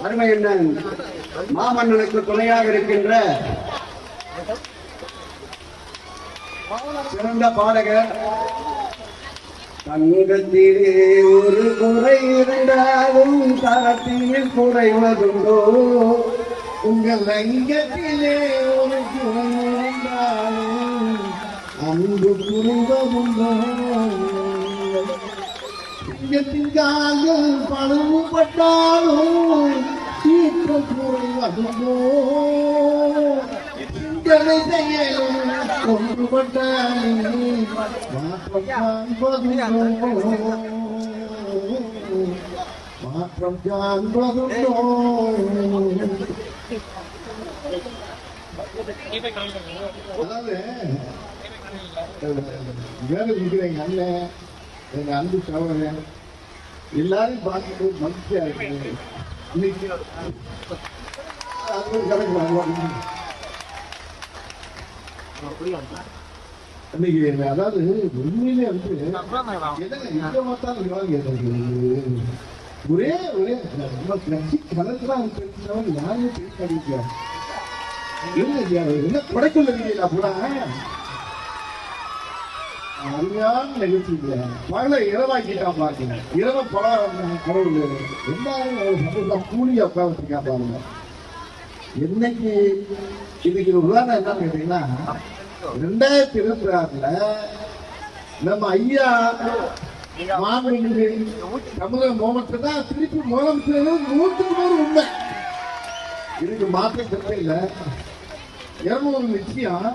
அருமை அண்ணன் மாமன்னனுக்கு துணையாக இருக்கின்ற சிறந்த பாடகர். தங்கத்திலே ஒரு குறை இருந்தாலும் தரத்தில் குறைவதுண்டோ, உங்கள் அங்கத்திலே ஒரு குறை இருந்தாலும் அன்பு குறைவதுண்டோ. சிங்கத்தின் கால்கள் பழுவுபட்டாலும் சீற்றம் குறைவதுண்டோ, சிந்தனை செயலும் ஒன்றுபட்டாலும் மாற்றம் காண்பதுண்டோ, மாற்றம் காண்பதுண்டோ. அதாவது வேலை எங்க அண்ணன், எங்க அன்பு சகோதரன் எல்லாரும் பார்த்துட்டு மகிழ்ச்சியா இருக்கு. இன்னைக்கு அதாவது உண்மையிலே வந்து ஒரே ஒரே கட்சி கலந்துதான் தெரிஞ்சவன் யாருமே பேச என்ன கொடைக்குள்ள இருக்கீங்களா கூட அருமையான நிகழ்ச்சி. மகளை இரவாக்கிட்டான் பாருங்க, இரவு படம் கடவுள் எல்லாரும் கூலியா உட்காந்துருக்கா பாருங்க. என்னைக்கு இதுக்கு உதாரணம் என்ன கேட்டீங்கன்னா, 2026 நம்ம ஐயா மாண்புமிகு தமிழக முதலமைச்சர் தான் திருப்பி முதலமைச்சர் 100% உண்மை. இதுக்கு மாற்றம் கருத்து இல்லை. 200 நிச்சயம்,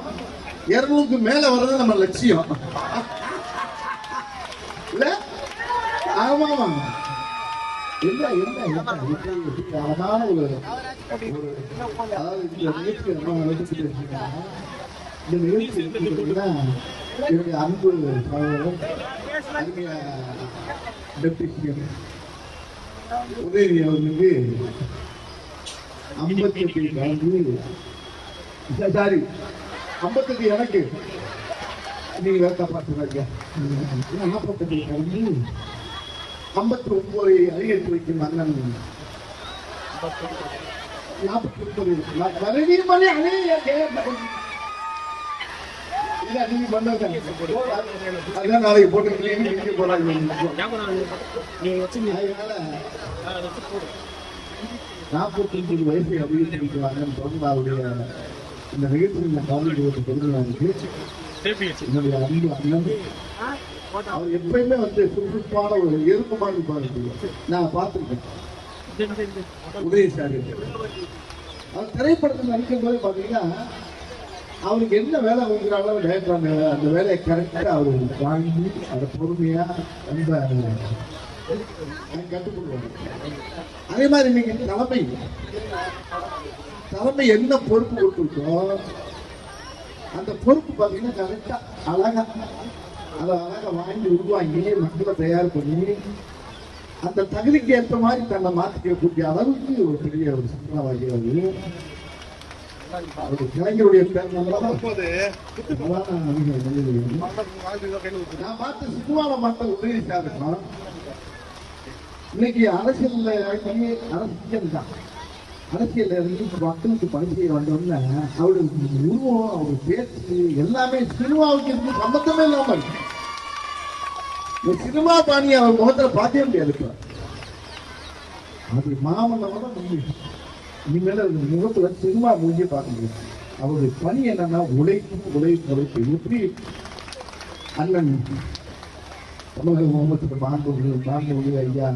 200க்கு மேல வர்றது நம்ம லட்சியம் இல்ல? ஆமா என்ன அழகான ஒரு அதாவது இந்த நிகழ்ச்சி இந்த நிகழ்ச்சி என்னுடைய அன்பு டெப்டி உதயநிதி அவர்களுக்கு 58 கலந்து, சாரி 58 எனக்கு நீங்க வேற காப்பாற்றுறாங்க. 48 கலந்து 59 அதிகரித்து வைக்கும் அண்ணன் 49 நாளைக்கு போட்டு போறாங்க. 49 வயசை அதிகரிக்கிறாங்கன்னு தொடர்ந்து அவருடைய இந்த நிகழ்ச்சியில் கலந்து தெரிஞ்சவங்களுக்கு என்னுடைய அன்பு அண்ணன். அவர் எப்பயுமே வந்து சுறுசுறுப்பான ஒரு எருப்பமாக இருப்பாரு. நான் பார்த்துருக்கேன் உதயசாரி. அவர் திரைப்படத்தில் நடிக்கும் போது பார்த்தீங்கன்னா அவருக்கு என்ன வேலை கொடுக்குறாங்களோ டைரக்டர் அந்த வேலையை கரெக்டாக அவர் வாங்கி அதை பொறுமையா ரொம்ப கட்டுப்படுவாங்க. அதே மாதிரி இன்னைக்கு தலைமை என்ன பொறுப்பு கொடுத்துருக்கோ அந்த பொறுப்பு பார்த்தீங்கன்னா கரெக்டா அழகா வாங்கி உருவாங்கி மக்களை தயார் பண்ணி அந்த தகுதிக்கு ஏற்ற மாதிரி தன்னை மாற்றிக்கக்கூடிய அளவுக்கு ஒரு பெரிய ஒரு சிந்தனைவாதி அவர் கலைஞருடைய நான் பார்த்த சினிமாவை மக்கள் உதவிச்சா இருக்கணும். இன்னைக்கு அரசியல் தான் அரசியல் இருந்து மக்களுக்கு பணி செய்ய வந்தோம்னா அவருடைய உருவம் அவர் பேச்சு எல்லாமே சினிமாவுக்கு இருந்து சம்பந்தமே இல்லாம இருக்கு. இந்த சினிமா பாணி அவர் முகத்துல பார்க்கவே முடியாது. அது மாமன்னோட முடியும். இனிமேல முகத்துல சினிமா மூஞ்சியை பார்க்க முடியும். அவருடைய பணி என்னன்னா உழைப்பு. எப்படி அண்ணன் தமிழக முகமது மாண்புமிகு ஐயா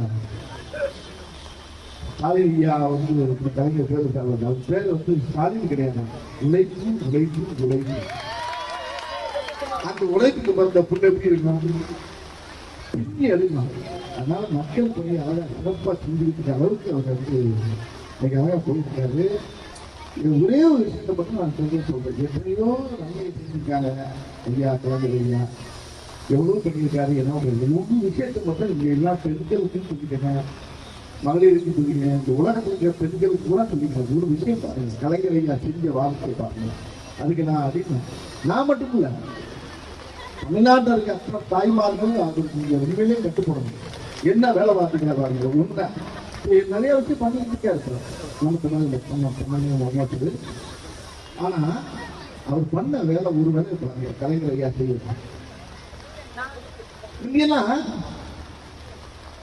ஸ்டாலின் ஐயா வந்து கலைஞர் பேர் அவர் பேர் வந்து ஸ்டாலின் கிடையாது, உழைப்பு. அந்த உழைப்புக்கு வந்த புண்ணு எப்படி இருக்கும், பின்னி எழுதணும். அதனால மக்கள் பணி அழகா சிறப்பாக செஞ்சுக்கிற அளவுக்கு அவர் வந்து இன்னைக்கு அழகா போயிருக்காரு. இது ஒரே ஒரு விஷயத்தை மட்டும் நான் சொல்றேன். எத்தனையோ நன்மையை செஞ்சிருக்காங்க ஐயா, கலைஞர் ஐயா எவ்வளவு பண்ணியிருக்காரு. என்ன ஒவ்வொரு விஷயத்தை மட்டும் இங்க எல்லா பெண்களுக்கும் சொல்லிட்டேன், மகளிருக்கு சொல்லிங்க, இந்த உலகத்தில் இருக்கிற பெண்களுக்கு கூட சொல்லிங்க. ஒரு விஷயம் பாருங்க, கலைஞர் ஐயா செஞ்ச வாழ்க்கையை பாருங்க. அதுக்கு நான் அதிகம் நான் மட்டும் இல்லை, தமிழ்நாட்டில் இருக்க அத்தனை தாய்மார்களும் அவருக்கு நீங்க உண்மையிலேயே கட்டுப்படணும். என்ன வேலை பார்த்துக்கிற பாருங்க. உண்மை நிறைய வச்சு பண்ணிட்டு இருக்காரு நம்ம தமிழ்நாடு. ஆனா அவர் பண்ண வேலை ஒரு வேலை கலைஞர் ஐயா செய்யணும். இங்கெல்லாம்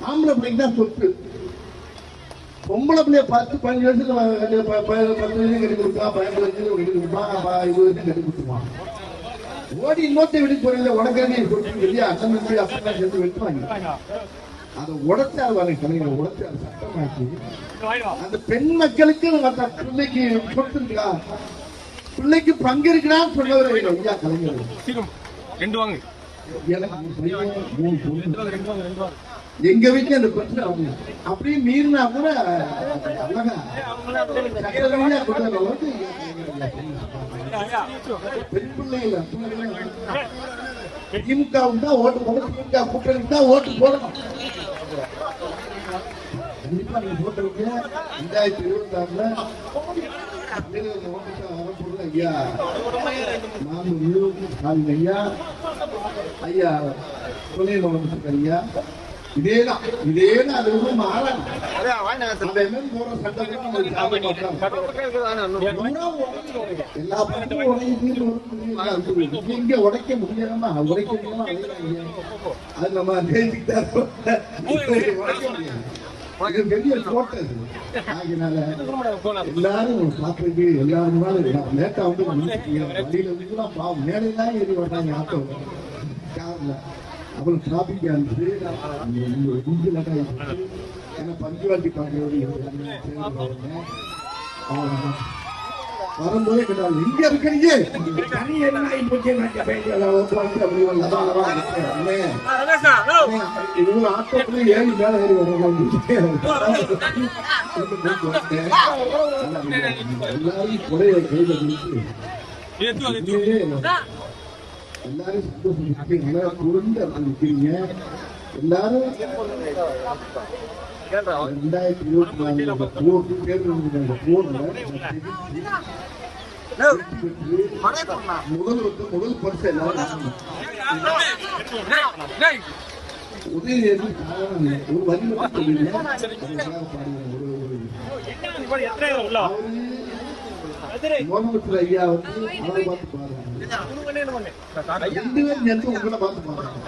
ஆம்பளை பிள்ளைக்கு தான் சொத்து, பொம்பளை பிள்ளைய 10-15 வருஷத்துல 10 கட்டி கொடுப்பான், 15 வருஷத்துல கட்டி கொடுப்பான், 20 வருஷம் கட்டி கொடுத்துருவான். ஓடி இன்னொருத்த வீட்டுக்கு போறீங்க, உடனே சொத்து இல்லையா அண்ணன் அப்பா சேர்த்து வெட்டுவாங்க. அதை உடைச்சாரு வாங்க கலைஞர், உடைச்சு அதை சட்டமாக்கி அந்த பெண் மக்களுக்கு பிள்ளைக்கு சொத்து இருக்கா, பிள்ளைக்கு பங்கு இருக்கிறான்னு சொன்னவர் ஐயா கலைஞர். எங்க வீட்டுல அந்த பிரச்சனை அவங்க அப்படியே மீறினா கூட அழகா பெண் பிள்ளைகள் திமுகவுக்கு தான் ஓட்டு போடணும், திமுக கூட்டணிக்கு தான் ஓட்டு போடணும். கண்டிப்பா நீங்க போட்டிருக்க 2026 ஐயா மாமூல் ஐயா ஐயா துணை முதலமைச்சர் ஐயா இதேதான் அது வந்து மாறணும். எல்லா பக்கமும் இங்க உடைக்க முடியாம உடைக்க முடியாம அது நம்ம உடைக்க முடியாது. பெரிய போட்டது ஆகினால எல்லாரும் பார்த்துட்டு எல்லாரும் லேட்டா வந்து வண்டியில வந்து பாவம் மேடையெல்லாம் ஏறி வர்றாங்க ஆட்டோ கார்ல. அப்புறம் டிராபிக் ஆனிச்சு இஞ்சி லேட்டா ஏன்னா பஞ்சுவாட்டி பார்க்கறது வரும்போதே கேட்டாங்க எங்க இருக்கிறீங்க, தனி என்ன ஆட்டோக்குள்ள ஏறி மேல ஏறி வர்றாங்க. எல்லாரும் கொடையை கையில கொடுத்து எல்லாரும் சந்தோஷம் நல்லா குறைந்து நிற்கிறீங்க. எல்லாரும் 2024 தேர்தல் போர்ல முதல் பரிசு எல்லாரும் உதயநிதி ஒரு வரி முதலமைச்சர் ஐயா வந்து அவரை பார்த்து பாருங்க, 2 பேரும் சேர்ந்து உங்களை பார்த்து பாருங்க.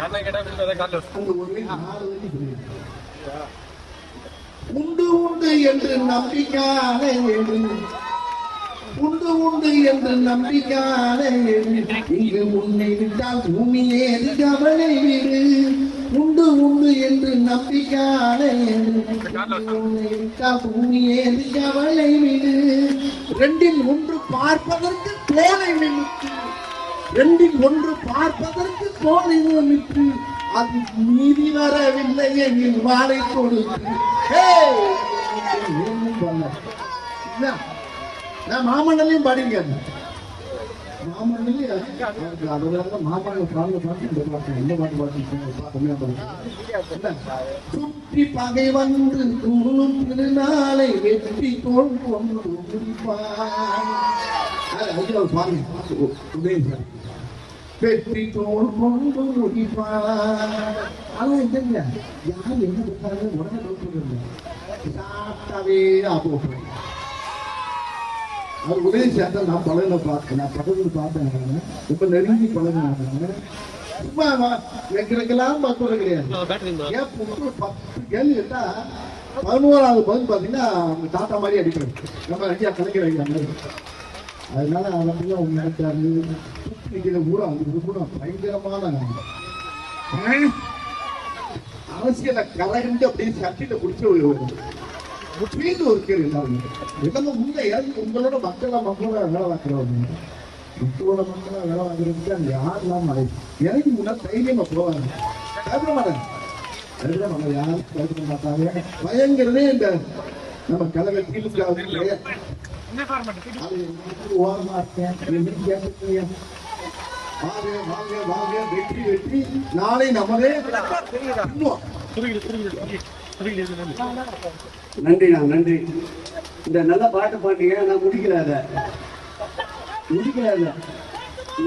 உண்டு உண்டு என்று நம்பிக்கையான உண்டு உண்டு என்று நம்பிக்கையான இங்கு உன்னை விட்டால் பூமியே கவலை விடு. உண்டு உண்டு என்று நம்பிக்கையான உன்னை விட்டால் பூமியே கவலை விடு. 2இல் 1 பார்ப்பதற்கு தோலை நிமித்து, 2இல் 1 பார்ப்பதற்கு தோலை நிமித்து, அது நீதி வரவில்லை எங்கள் வாழை கொடுத்து. நான் மாமண்டலையும் பாடிங்க, மாமண்டலையும் மாமண்டல பாடல பாட்டு இந்த பாட்டு எந்த பாட்டு பாட்டு சுற்றி பகை வந்து தூணும் திருநாளை வெற்றி தோல் கொண்டு பாருங்க வெற்றி தோல் கொண்டு முடிப்பார். ஆனா இல்லைங்க யார் என்ன பண்ணாரு உடனே சாப்பிட்டாவே ஆப்போ அவர் உதவி சேர்ந்தா நான் பழகின பார்த்தேன், நான் பக்கத்தில் பார்த்தேன், ரொம்ப நெருங்கி பழகினாங்க. சும்மா எங்களுக்கெல்லாம் பார்க்கறது கிடையாது. ஏன் 10 கேள்வி கேட்டா 11வது பதில் பார்த்தீங்கன்னா அவங்க தாத்தா மாதிரி அடிக்கிறது, நம்ம ஐயா கலைஞர் ஐயா மாதிரி. அதனால அதெல்லாம் உங்க நினைச்சாரு நிற்கிற கூட அது கூட பயங்கரமான அரசியலை கலந்து அப்படியே சட்டியில குடிச்சு வீடு ஒரு கேள்வி எல்லாரும் உள்ள இறங்கி உங்களோட மக்களோட வேலை பார்க்கிறவங்க, மக்களோட மக்களா வேலை வாங்குறதுக்கு அங்க யாரெல்லாம் இறங்கி முன்னாடி தைரியமா போவாங்க, பயப்பட மாட்டாங்க. அதுதான் நம்ம யாரும் பயப்பட மாட்டாங்க. பயங்கிறதே இந்த நம்ம கழக திமுக ஓரமா இருக்கேன். வாங்க வாங்க வெற்றி வெற்றி நாளை நமதே. நன்றிண்ணா, நன்றி. இந்த நல்ல பாட்டு பாட்டீங்க. நான் முடிக்கல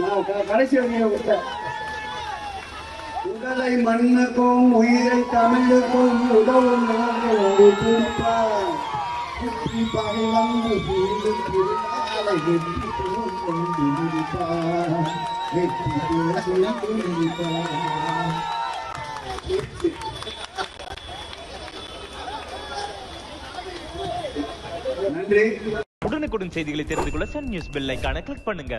நான் கடைசி விட்டேன். உடலை மண்ணுக்கும் உயிரை தமிழுக்கும் உதவும் ஒரு குறிப்பார் வெற்றி பகை வந்து சூழும் திருநாளை வெற்றி கொண்டு முடிப்பார் வெற்றி கொண்டு முடிப்பார். நன்றி. உடனுக்குடன் செய்திகளை தெரிந்து கொள்ள சன் நியூஸ் பெல் ஐகானை கிளிக் பண்ணுங்க.